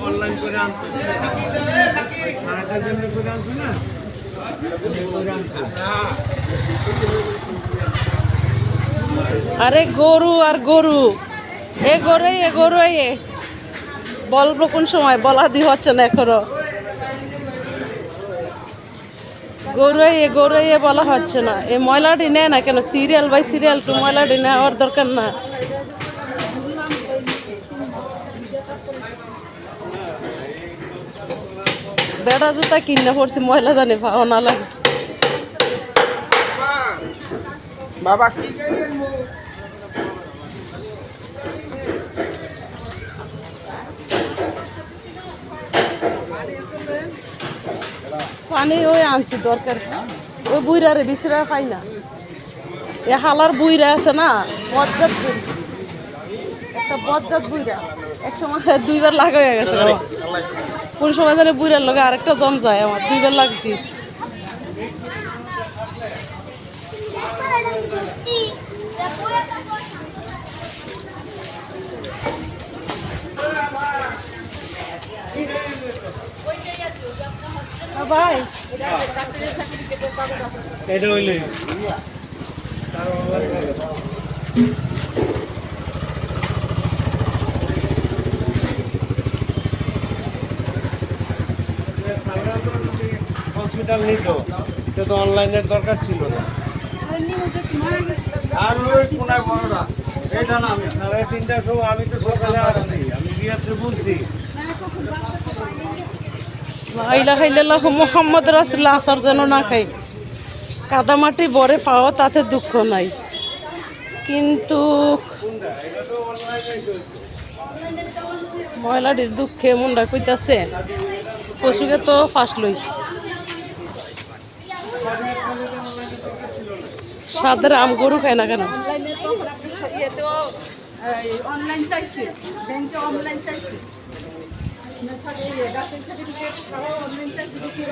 online করে আনছো জন্য করে আনছো না আরে গরু আর গরু এ গরু বলবো কোন সময় বলা দি হচ্ছে না এখনো গরু বলা হচ্ছে না এই ময়লাটি নেয় না কেন সিরিয়াল বাই সিরিয়াল টু ময়লাটি নেওয়ার দরকার না বেড়া জুতা কিনে পড়ছি ময়লা জানি ভাও না লাগে বাবা পানি ওই আনছি দরকার ওই বুইরা রে বিচরা খাই না এ হালার বুইরা আছে না বজ্জাত একটা বজ্জাত বুইরা এক সময় দুইবার লাগা হয়ে গেছে কোন সময় জানি বুইরার লগে আরেকটা জম যায় আমার দুইবার লাগছি ভাই এটা হইলে হসপিটাল নিত এটা তো অনলাইনের দরকার ছিল না আর ওই কোনায় বড়রা এটা না আমি 3:30টার সময় আমি তো সকালে আসছি আমি বিয়াতে বলছি মোহাম্মদ রাসূলুল্লাহ আসার যেন না খাই কাদামাটি বরে পাওয়া তাতে দুঃখ নাই কিন্তু ময়লাটির দুঃখে মনটা কইতাছে পশুকে তো ফাঁস লই সাদের আম গরু খায় না কেন অনলাইন চাইছে ব্যাংকে অনলাইন চাইছে ডাক্তার সার্টিফিকেট ছাড়াও অনলাইন চাইছে কি